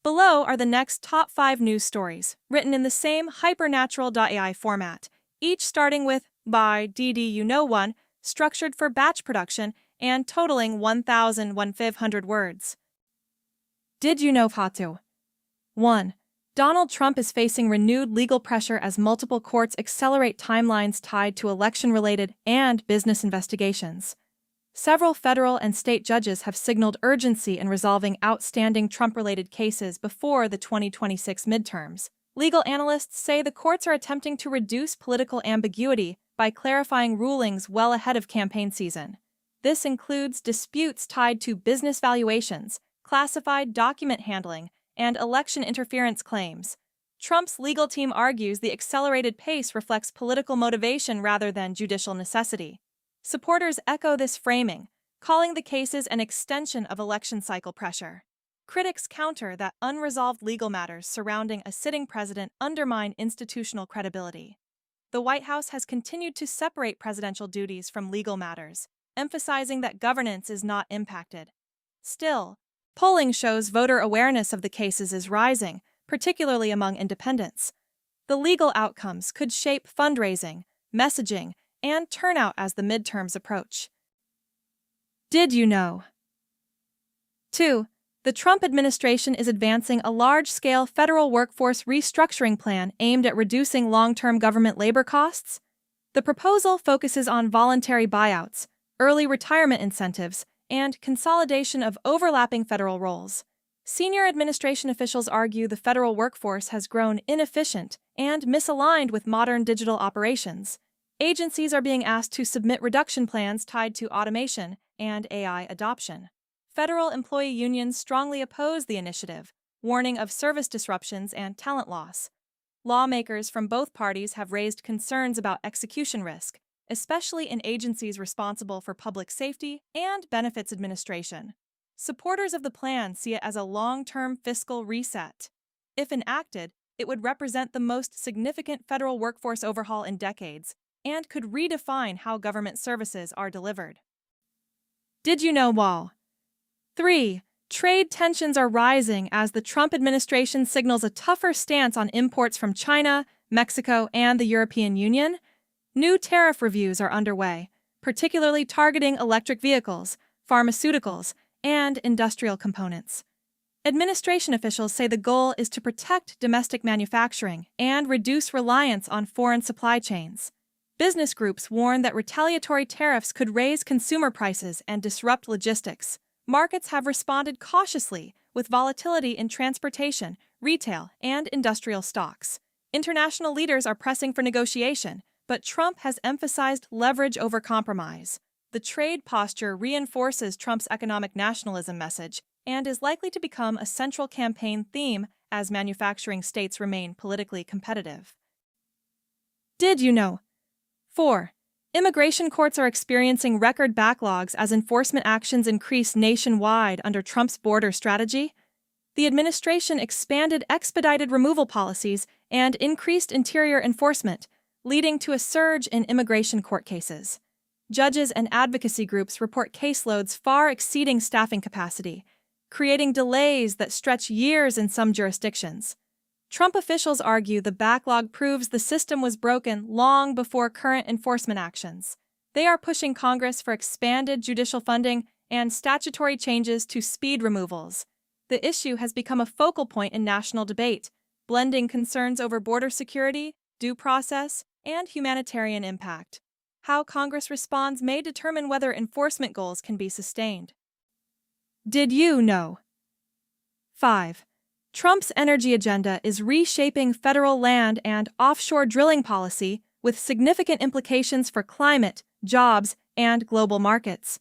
Below are the next top 5 news stories, written in the same hypernatural.ai format, each starting with by DD1, structured for batch production and totaling 1,500 words. Did you know Fatu? 1. Donald Trump is facing renewed legal pressure as multiple courts accelerate timelines tied to election-related and business investigations. Several federal and state judges have signaled urgency in resolving outstanding Trump-related cases before the 2026 midterms. Legal analysts say the courts are attempting to reduce political ambiguity by clarifying rulings well ahead of campaign season. This includes disputes tied to business valuations, classified document handling, and election interference claims. Trump's legal team argues the accelerated pace reflects political motivation rather than judicial necessity. Supporters echo this framing, calling the cases an extension of election cycle pressure. Critics counter that unresolved legal matters surrounding a sitting president undermine institutional credibility. The White House has continued to separate presidential duties from legal matters, emphasizing that governance is not impacted. Still, polling shows voter awareness of the cases is rising, particularly among independents. The legal outcomes could shape fundraising, messaging, and turnout as the midterms approach. Did you know? 2. The Trump administration is advancing a large-scale federal workforce restructuring plan aimed at reducing long-term government labor costs. The proposal focuses on voluntary buyouts, early retirement incentives, and consolidation of overlapping federal roles. Senior administration officials argue the federal workforce has grown inefficient and misaligned with modern digital operations. Agencies are being asked to submit reduction plans tied to automation and AI adoption. Federal employee unions strongly oppose the initiative, warning of service disruptions and talent loss. Lawmakers from both parties have raised concerns about execution risk, especially in agencies responsible for public safety and benefits administration. Supporters of the plan see it as a long-term fiscal reset. If enacted, it would represent the most significant federal workforce overhaul in decades and could redefine how government services are delivered. Did you know Wall? 3. Trade tensions are rising as the Trump administration signals a tougher stance on imports from China, Mexico, and the European Union. New tariff reviews are underway, particularly targeting electric vehicles, pharmaceuticals, and industrial components. Administration officials say the goal is to protect domestic manufacturing and reduce reliance on foreign supply chains. Business groups warn that retaliatory tariffs could raise consumer prices and disrupt logistics. Markets have responded cautiously, with volatility in transportation, retail, and industrial stocks. International leaders are pressing for negotiation, but Trump has emphasized leverage over compromise. The trade posture reinforces Trump's economic nationalism message and is likely to become a central campaign theme as manufacturing states remain politically competitive. Did you know? 4. Immigration courts are experiencing record backlogs as enforcement actions increase nationwide under Trump's border strategy. The administration expanded expedited removal policies and increased interior enforcement, leading to a surge in immigration court cases. Judges and advocacy groups report caseloads far exceeding staffing capacity, creating delays that stretch years in some jurisdictions. Trump officials argue the backlog proves the system was broken long before current enforcement actions. They are pushing Congress for expanded judicial funding and statutory changes to speed removals. The issue has become a focal point in national debate, blending concerns over border security, due process, and humanitarian impact. How Congress responds may determine whether enforcement goals can be sustained. Did you know? 5. Trump's energy agenda is reshaping federal land and offshore drilling policy with significant implications for climate, jobs, and global markets.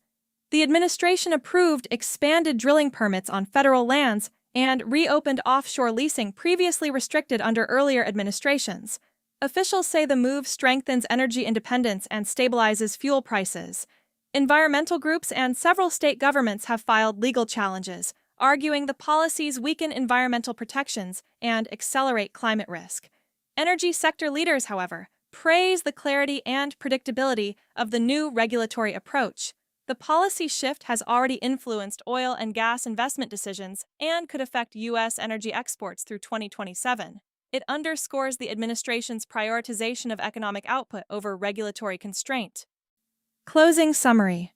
The administration approved expanded drilling permits on federal lands and reopened offshore leasing previously restricted under earlier administrations. Officials say the move strengthens energy independence and stabilizes fuel prices. Environmental groups and several state governments have filed legal challenges, arguing the policies weaken environmental protections and accelerate climate risk. Energy sector leaders, however, praise the clarity and predictability of the new regulatory approach. The policy shift has already influenced oil and gas investment decisions and could affect U.S. energy exports through 2027. It underscores the administration's prioritization of economic output over regulatory constraint. Closing summary.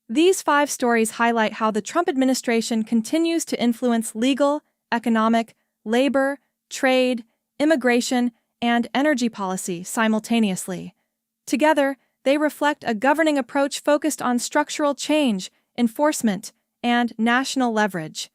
These 5 stories highlight how the Trump administration continues to influence legal, economic, labor, trade, immigration, and energy policy simultaneously. Together, they reflect a governing approach focused on structural change, enforcement, and national leverage.